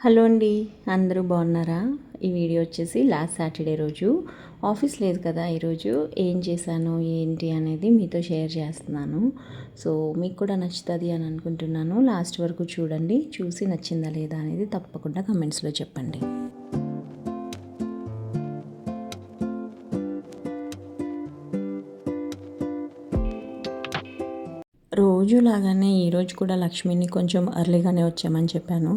Hello అండి, అందరూ బాగున్నారా? ఈ వీడియో వచ్చేసి లాస్ట్ సాటర్డే రోజు ఆఫీస్ లేదు కదా, ఈరోజు ఏం చేశాను ఏంటి అనేది మీతో షేర్ చేస్తున్నాను. సో మీకు కూడా నచ్చుతుంది అని అనుకుంటున్నాను. లాస్ట్ వరకు చూడండి, చూసి నచ్చిందా లేదా అనేది తప్పకుండా కమెంట్స్లో చెప్పండి. రోజులాగానే ఈరోజు కూడా లక్ష్మిని కొంచెం ఎర్లీగానే వచ్చామని చెప్పాను.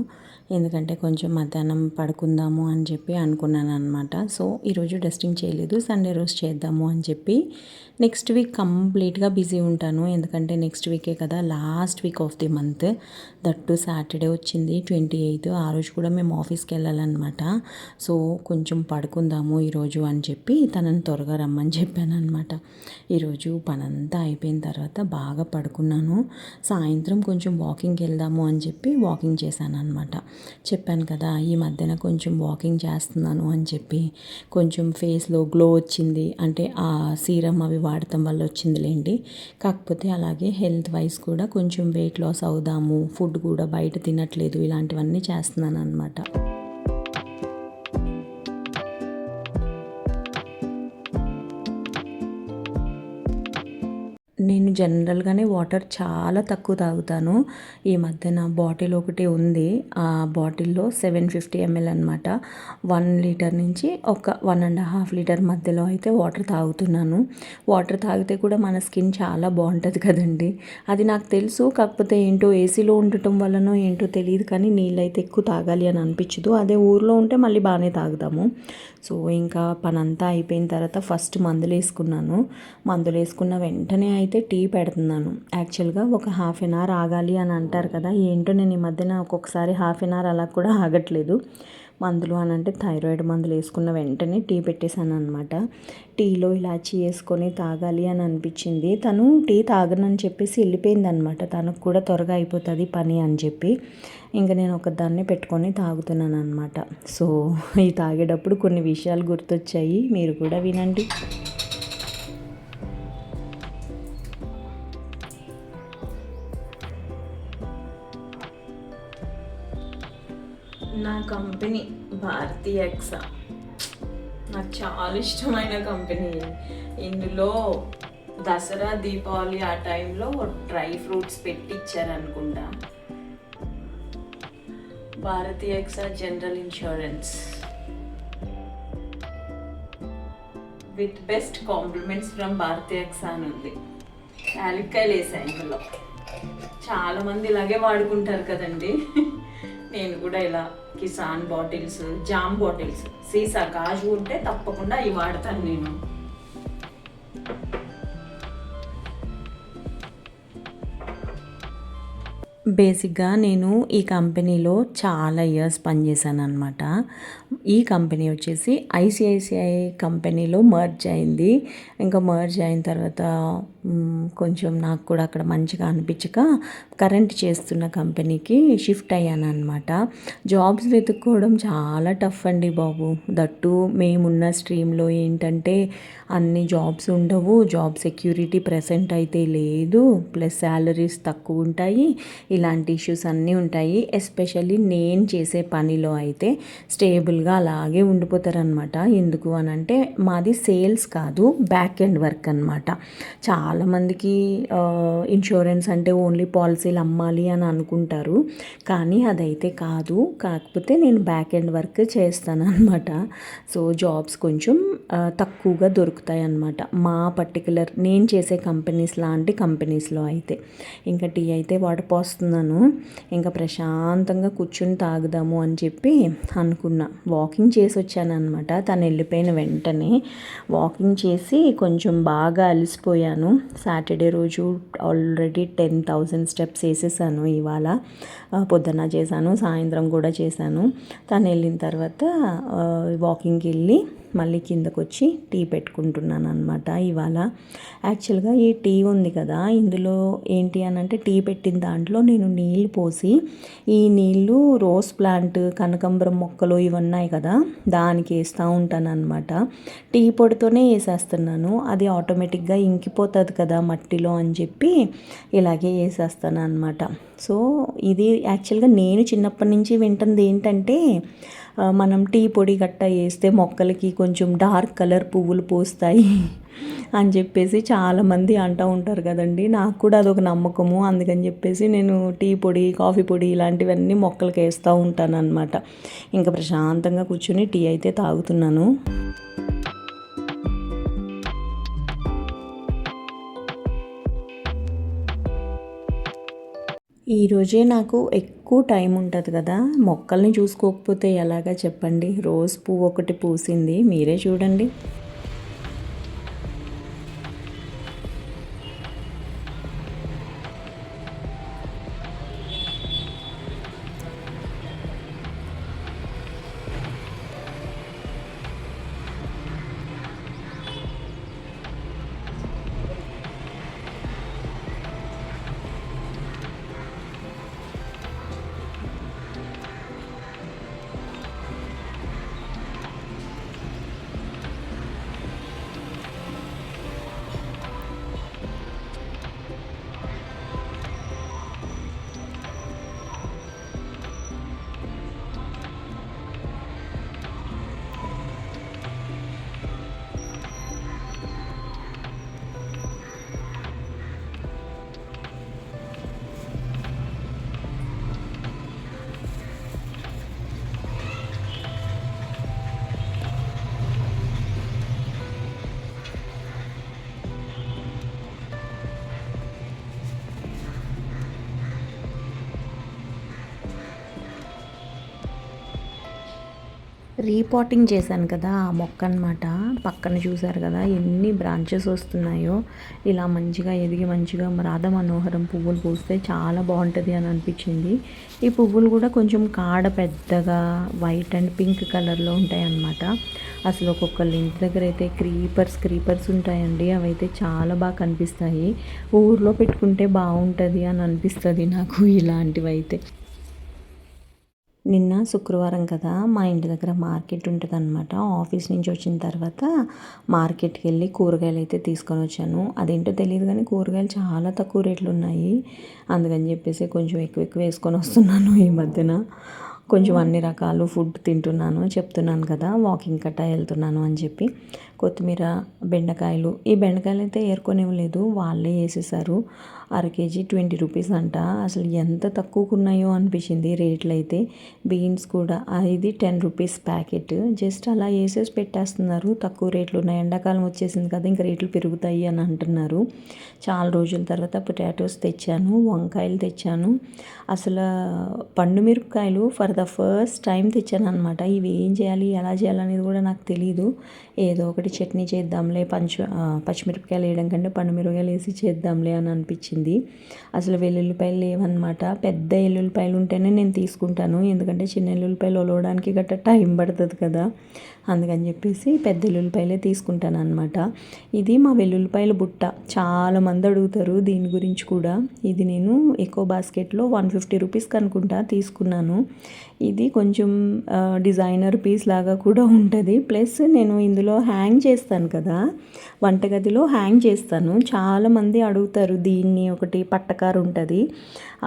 ఎందుకంటే కొంచెం మధ్యాహ్నం పడుకుందాము అని చెప్పి అనుకున్నాను అనమాట. సో ఈరోజు డస్టింగ్ చేయలేదు, సండే రోజు చేద్దాము అని చెప్పి. నెక్స్ట్ వీక్ కంప్లీట్గా బిజీ ఉంటాను, ఎందుకంటే నెక్స్ట్ వీకే కదా last week off the month. That Saturday వచ్చింది 28. ఆ రోజు కూడా మేము ఆఫీస్కి వెళ్ళాలన్నమాట. సో కొంచెం పడుకుందాము ఈరోజు అని చెప్పి తనని త్వరగా రమ్మని చెప్పాను అనమాట. ఈరోజు పనంతా అయిపోయిన తర్వాత బాగా పడుకున్నాను. సాయంత్రం కొంచెం వాకింగ్కి వెళ్దాము అని చెప్పి వాకింగ్ చేశాను అనమాట. చెప్పాను కదా ఈ మధ్యన కొంచెం వాకింగ్ చేస్తున్నాను అని చెప్పి. కొంచెం ఫేస్లో గ్లో వచ్చింది, అంటే ఆ సీరం అవి వాడటం వల్ల వచ్చిందిలేండి. కాకపోతే అలాగే హెల్త్ వైజ్ కూడా కొంచెం వెయిట్ లాస్ అవుదాము, ఫుడ్ కూడా బయట తినట్లేదు, ఇలాంటివన్నీ చేస్తున్నాను అనమాట. నేను జనరల్గానే వాటర్ చాలా తక్కువ తాగుతాను. ఈ మధ్యన బాటిల్ ఒకటి ఉంది, ఆ బాటిల్లో 750 ml అనమాట. 1 లీటర్ నుంచి ఒక 1.5 లీటర్ మధ్యలో అయితే వాటర్ తాగుతున్నాను. వాటర్ తాగితే కూడా మన స్కిన్ చాలా బాగుంటుంది కదండి, అది నాకు తెలుసు. కాకపోతే ఏంటో ఏసీలో ఉండటం వల్లనో ఏంటో తెలియదు, కానీ నీళ్ళైతే ఎక్కువ తాగాలి అని అనిపించదు. అదే ఊర్లో ఉంటే మళ్ళీ బాగానే తాగుతాము. సో ఇంకా పనంతా అయిపోయిన తర్వాత ఫస్ట్ మందులు వేసుకున్నాను. మందులు వేసుకున్న వెంటనే అయితే టీ పెడుతున్నాను. యాక్చువల్గా ఒక హాఫ్ అన్ అవర్ ఆగాలి అని అంటారు కదా, ఏంటో నేను ఈ మధ్యన ఒక్కొక్కసారి హాఫ్ అన్ అవర్ అలా కూడా ఆగట్లేదు. మందులు అని అంటే థైరాయిడ్ మందులు వేసుకున్న వెంటనే టీ పెట్టేశాను అనమాట. టీలో ఇలాచి వేసుకొని తాగాలి అని అనిపించింది. తను టీ తాగనని చెప్పేసి వెళ్ళిపోయింది అనమాట. తనకు కూడా త్వరగా అయిపోతుంది పని అని చెప్పి. ఇంకా నేను ఒకదాన్ని పెట్టుకొని తాగుతున్నాను అనమాట. సో ఈ తాగేటప్పుడు కొన్ని విషయాలు గుర్తొచ్చాయి, మీరు కూడా వినండి. నా కంపెనీ భారతీ ఎక్సా నాకు చాలా ఇష్టమైన కంపెనీ. ఇందులో దసరా దీపావళి ఆ టైంలో డ్రై ఫ్రూట్స్ పెట్టి ఇచ్చారనుకుంటా. Bharti AXA general insurance with best compliments from Bharti AXA అని ఉంది. యాలక్కాయలు వేసా ఇందులో. చాలామంది ఇలాగే వాడుకుంటారు కదండి. నేను కూడా ఇలా కిసాన్ బాటిల్స్, జామ్ బాటిల్స్, సీసా గాజు ఉంటే తప్పకుండా ఇవి వాడతాను నేను. బేసిక్గా నేను ఈ కంపెనీలో చాలా ఇయర్స్ పనిచేశాను అనమాట. ఈ కంపెనీ వచ్చేసి ఐసిఐసిఐ కంపెనీలో మర్జ్ అయింది. ఇంకా మర్జ్ అయిన తర్వాత కొంచెం నాకు కూడా అక్కడ మంచిగా అనిపించక కరెంట్ చేస్తున్న కంపెనీకి షిఫ్ట్ అయ్యాను అనమాట. జాబ్స్ వెతుక్కోవడం చాలా టఫ్ అండి బాబు. దట్టు మేమున్న స్ట్రీమ్లో ఏంటంటే అన్ని జాబ్స్ ఉండవు, జాబ్ సెక్యూరిటీ ప్రెసెంట్ అయితే లేదు, ప్లస్ శాలరీస్ తక్కువ ఉంటాయి, ఇలాంటి ఇష్యూస్ అన్నీ ఉంటాయి. ఎస్పెషల్లీ నేను చేసే పనిలో అయితే స్టేబుల్గా అలాగే ఉండిపోతారనమాట. ఎందుకు అని అంటే మాది సేల్స్ కాదు, బ్యాక్ ఎండ్ వర్క్ అనమాట. చాలామందికి ఇన్సూరెన్స్ అంటే ఓన్లీ పాలసీలు అమ్మాలి అని అనుకుంటారు, కానీ అదైతే కాదు. కాకపోతే నేను బ్యాక్ ఎండ్ వర్క్ చేస్తాను అనమాట. సో జాబ్స్ కొంచెం తక్కువగా దొరుకుతాయి అన్నమాట మా పర్టికులర్ నేను చేసే కంపెనీస్ లాంటి కంపెనీస్లో అయితే. ఇంకా టీ అయితే వస్తున్నాను, ఇంకా ప్రశాంతంగా కూర్చుని తాగుదాము అని చెప్పి అనుకున్నా. వాకింగ్ చేసి వచ్చాను అనమాట. తను వెళ్ళిపోయిన వెంటనే వాకింగ్ చేసి కొంచెం బాగా అలసిపోయాను. సాటర్డే రోజు ఆల్రెడీ 10,000 స్టెప్స్ వేసేసాను. ఇవాళ పొద్దున్న చేశాను, సాయంత్రం కూడా చేశాను. తను వెళ్ళిన తర్వాత వాకింగ్కి వెళ్ళి మళ్ళీ కిందకు వచ్చి టీ పెట్టుకుంటున్నాను అనమాట ఇవాళ. యాక్చువల్గా ఈ టీ ఉంది కదా, ఇందులో ఏంటి అని అంటే టీ పెట్టిన దాంట్లో నేను నీళ్ళు పోసి, ఈ నీళ్ళు రోజ్ ప్లాంట్ కనకాంబరం మొక్కలు ఇవి ఉన్నాయి కదా దానికి వేస్తూ ఉంటాను అనమాట. టీ పొడితోనే వేసేస్తున్నాను, అది ఆటోమేటిక్గా ఇంకిపోతుంది కదా మట్టిలో అని చెప్పి ఇలాగే వేసేస్తాను అనమాట. సో ఇది యాక్చువల్గా నేను చిన్నప్పటి నుంచి వింటుంది ఏంటంటే, మనం టీ పొడి గట్ట వేస్తే మొక్కలకి కొంచెం డార్క్ కలర్ పువ్వులు పూస్తాయి అని చెప్పేసి చాలామంది అంటూ ఉంటారు కదండి. నాకు కూడా అదొక నమ్మకము. అందుకని చెప్పేసి నేను టీ పొడి, కాఫీ పొడి ఇలాంటివన్నీ మొక్కలకి వేస్తూ ఉంటాను అనమాట. ఇంకా ప్రశాంతంగా కూర్చొని టీ అయితే తాగుతున్నాను. ఈరోజే నాకు ఎక్కువ టైం ఉంటుంది కదా, మొక్కల్ని చూసుకోకపోతే ఎలాగా చెప్పండి. రోజ్ పువ్వు ఒకటి పూసింది, మీరే చూడండి. రీపాటింగ్ చేశాను కదా ఆ మొక్క అనమాట. పక్కన చూసారు కదా ఎన్ని బ్రాంచెస్ వస్తున్నాయో. ఇలా మంచిగా ఎదిగి మంచిగా రాధా మనోహరం పువ్వులు పూస్తే చాలా బాగుంటుంది అని అనిపించింది. ఈ పువ్వులు కూడా కొంచెం కాడ పెద్దగా వైట్ అండ్ పింక్ కలర్లో ఉంటాయి అన్నమాట. అసలు ఒక్కొక్కళ్ళ ఇంటి దగ్గర అయితే క్రీపర్స్ ఉంటాయండి. అవైతే చాలా బాగా కనిపిస్తాయి. ఊర్లో పెట్టుకుంటే బాగుంటుంది అని అనిపిస్తుంది నాకు ఇలాంటివి అయితే. నిన్న శుక్రవారం కదా, మా ఇంటి దగ్గర మార్కెట్ ఉంటుంది అనమాట. ఆఫీస్ నుంచి వచ్చిన తర్వాత మార్కెట్కి వెళ్ళి కూరగాయలు అయితే తీసుకొని వచ్చాను. అదేంటో తెలియదు కానీ కూరగాయలు చాలా తక్కువ రేట్లు ఉన్నాయి. అందుకని చెప్పేసి కొంచెం ఎక్కువ వేసుకొని వస్తున్నాను ఈ మధ్యన. కొంచెం అన్ని రకాలు ఫుడ్ తింటున్నాను, చెప్తున్నాను కదా వాకింగ్ కట్టా వెళ్తున్నాను అని చెప్పి. కొత్తిమీర, బెండకాయలు, ఈ బెండకాయలు అయితే ఏరుకొనివ్వలేదు, వాళ్ళే వేసేసారు. కేజీ 20 రూపీస్ అంట. అసలు ఎంత తక్కువకు ఉన్నాయో అనిపించింది రేట్లు అయితే. బీన్స్ కూడా ఇది 10 రూపీస్ ప్యాకెట్. జస్ట్ అలా వేసేసి పెట్టేస్తున్నారు, తక్కువ రేట్లు ఉన్నాయి. ఎండాకాలం వచ్చేసింది కదా, ఇంకా రేట్లు పెరుగుతాయి అని అంటున్నారు. చాలా రోజుల తర్వాత పొటాటోస్ తెచ్చాను, వంకాయలు తెచ్చాను. అసలు పండు మిరపకాయలు ఫర్ ద ఫస్ట్ టైం తెచ్చాను అనమాట. ఇవి ఏం చేయాలి, ఎలా చేయాలనేది కూడా నాకు తెలీదు. ఏదో ఒకటి చట్నీ చేద్దాంలే, పచ్చిమిరపకాయలు వేయడం కంటే పండు మిరపకాయలు వేసి చేద్దాంలే అని అనిపించింది. అసలు వెల్లుల్లిపాయలు లేవన్నమాట. పెద్ద ఎల్లుల్లిపాయలు ఉంటేనే నేను తీసుకుంటాను, ఎందుకంటే చిన్న ఎల్లుల్లిపాయలు ఒలవడానికి గట్రా టైం పడుతుంది కదా. అందుకని చెప్పేసి పెద్ద వెల్లుల్లిపాయలే తీసుకుంటాను అనమాట. ఇది మా వెల్లుల్లిపాయల బుట్ట. చాలామంది అడుగుతారు దీని గురించి కూడా. ఇది నేను ఎకో బాస్కెట్లో 150 రూపీస్కి అనుకుంటా తీసుకున్నాను. ఇది కొంచెం డిజైనర్ పీస్ లాగా కూడా ఉంటుంది. ప్లస్ నేను ఇందులో హ్యాంగ్ చేస్తాను కదా, వంటగదిలో హ్యాంగ్ చేస్తాను. చాలామంది అడుగుతారు దీన్ని. ఒకటి పట్టకారు ఉంటుంది,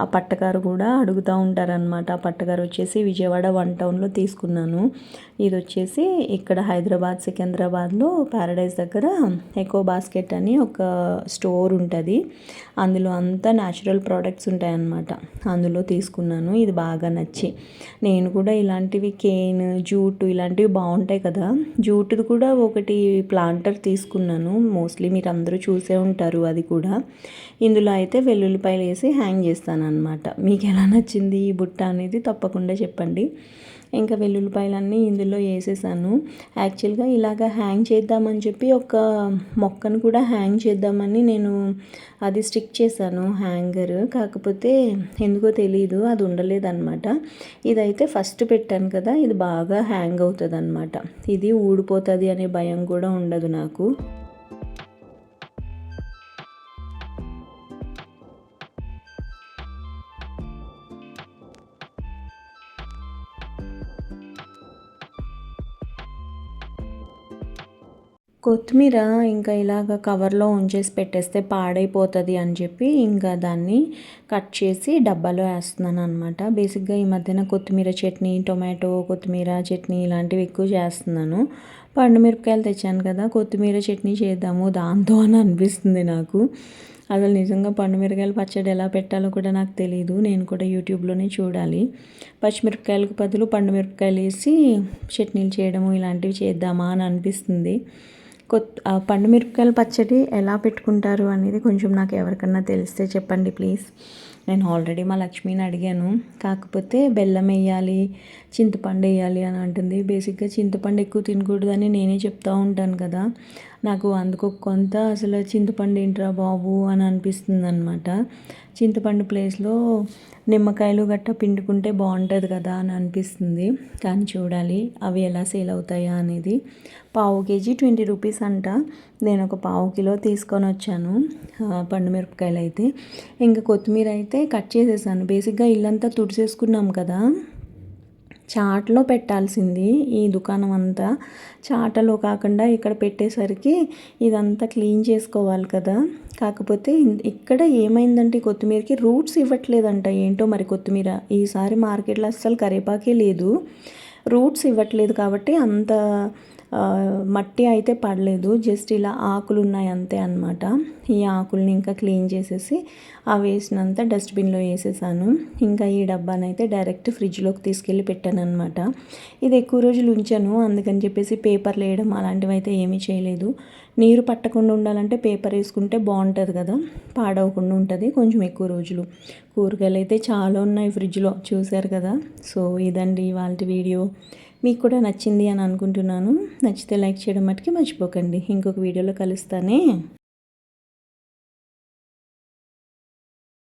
ఆ పట్టకారు కూడా అడుగుతూ ఉంటారనమాట. ఆ పట్టకారు వచ్చేసి విజయవాడ 1 టౌన్లో తీసుకున్నాను. ఇది వచ్చేసి ఇక్కడ హైదరాబాద్ సికింద్రాబాద్లో ప్యారడైజ్ దగ్గర ఎకో బాస్కెట్ అని ఒక స్టోర్ ఉంటుంది. అందులో అంతా న్యాచురల్ ప్రోడక్ట్స్ ఉంటాయన్నమాట. అందులో తీసుకున్నాను. ఇది బాగా నచ్చి నేను కూడా ఇలాంటివి కేన్, జూట్ ఇలాంటివి బాగుంటాయి కదా, జూట్ది కూడా ఒకటి ప్లాంటర్ తీసుకున్నాను. మోస్ట్లీ మీరు అందరూ చూసే ఉంటారు అది కూడా. ఇందులో అయితే వెల్లుల్లిపాయలు వేసి హ్యాంగ్ చేస్తాను అనమాట. మీకు ఎలా నచ్చింది ఈ బుట్ట అనేది తప్పకుండా చెప్పండి. ఇంకా వెల్లుల్లిపాయలన్నీ ఇందులో వేసేసాను. యాక్చువల్గా ఇలాగ హ్యాంగ్ చేద్దామని చెప్పి ఒక మొక్కను కూడా హ్యాంగ్ చేద్దామని నేను అది స్టిక్ చేశాను హ్యాంగర్. కాకపోతే ఎందుకో తెలీదు, అది ఉండలేదన్నమాట. ఇదైతే ఫస్ట్ పెట్టాను కదా, ఇది బాగా హ్యాంగ్ అవుతుంది అనమాట. ఇది ఊడిపోతుంది అనే భయం కూడా ఉండదు నాకు. కొత్తిమీర ఇంకా ఇలాగ కవర్లో ఉంచేసి పెట్టేస్తే పాడైపోతుంది అని చెప్పి ఇంకా దాన్ని కట్ చేసి డబ్బాలో వేస్తున్నాను అనమాట. బేసిక్గా ఈ మధ్యన కొత్తిమీర చట్నీ, టొమాటో కొత్తిమీర చట్నీ ఇలాంటివి ఎక్కువ చేస్తున్నాను. మిరపకాయలు తెచ్చాను కదా, కొత్తిమీర చట్నీ చేద్దాము దాంతో అని అనిపిస్తుంది నాకు. అసలు నిజంగా మిరపకాయల పచ్చడి ఎలా పెట్టాలో కూడా నాకు తెలియదు. నేను కూడా యూట్యూబ్లోనే చూడాలి. పచ్చిమిరపకాయలకు బదులు మిరపకాయలు వేసి చట్నీలు చేయడము ఇలాంటివి చేద్దామా అని అనిపిస్తుంది. మిరపకాయల పచ్చడి ఎలా పెట్టుకుంటారు అనేది కొంచెం నాకు ఎవరికన్నా తెలిస్తే చెప్పండి ప్లీజ్. నేను ఆల్రెడీ మా లక్ష్మిని అడిగాను, కాకపోతే బెల్లం వేయాలి, చింతపండు వేయాలి అని అంటుంది. బేసిక్గా చింతపండు ఎక్కువ తినకూడదని నేనే చెప్తూ ఉంటాను కదా, నాకు అందుకు కొంత అసలు చింతపండు ఏంట్రా బాబు అని అనిపిస్తుంది అనమాట. చింతపండు ప్లేస్లో నిమ్మకాయలు గట్ట పిండుకుంటే బాగుంటుంది కదా అని అనిపిస్తుంది. కానీ చూడాలి అవి ఎలా సేల్ అవుతాయా అనేది. పావు కేజీ 20 రూపీస్ అంట. నేను ఒక పావు కిలో తీసుకొని వచ్చాను మిరపకాయలు అయితే. ఇంకా కొత్తిమీర అయితే కట్ చేసేసాను. బేసిక్గా ఇల్లంతా తుడిసేసుకున్నాం కదా, చాట్లో పెట్టాల్సింది ఈ దుకాణం అంతా. చాటలో కాకుండా ఇక్కడ పెట్టేసరికి ఇదంతా క్లీన్ చేసుకోవాలి కదా. కాకపోతే ఇక్కడ ఏమైందంటే కొత్తిమీరకి రూట్స్ ఇవ్వట్లేదంట. ఏంటో మరి కొత్తిమీర ఈసారి మార్కెట్లో అస్సలు కరివేపాకే లేదు, రూట్స్ ఇవ్వట్లేదు. కాబట్టి అంత మట్టి అయితే పడలేదు, జస్ట్ ఇలా ఆకులు ఉన్నాయి అంతే అనమాట. ఈ ఆకుల్ని ఇంకా క్లీన్ చేసేసి ఆ వేసినంత డస్ట్బిన్లో వేసేసాను. ఇంకా ఈ డబ్బానైతే డైరెక్ట్ ఫ్రిడ్జ్లోకి తీసుకెళ్ళి పెట్టాను అనమాట. ఇది ఎక్కువ రోజులు ఉంచాను, అందుకని చెప్పేసి పేపర్లు వేయడం అలాంటివి అయితే ఏమీ చేయలేదు. నీరు పట్టకుండా ఉండాలంటే పేపర్ వేసుకుంటే బాగుంటుంది కదా, పాడవకుండా ఉంటుంది కొంచెం ఎక్కువ రోజులు. కూరగాయలు అయితే చాలా ఉన్నాయి ఫ్రిడ్జ్లో, చూశారు కదా. సో ఇదండి ఇవాళ వీడియో. మీకు కూడా నచ్చింది అని అనుకుంటున్నాను. నచ్చితే లైక్ చేయడం మట్టుకి మర్చిపోకండి. ఇంకొక వీడియోలో కలుస్తానే.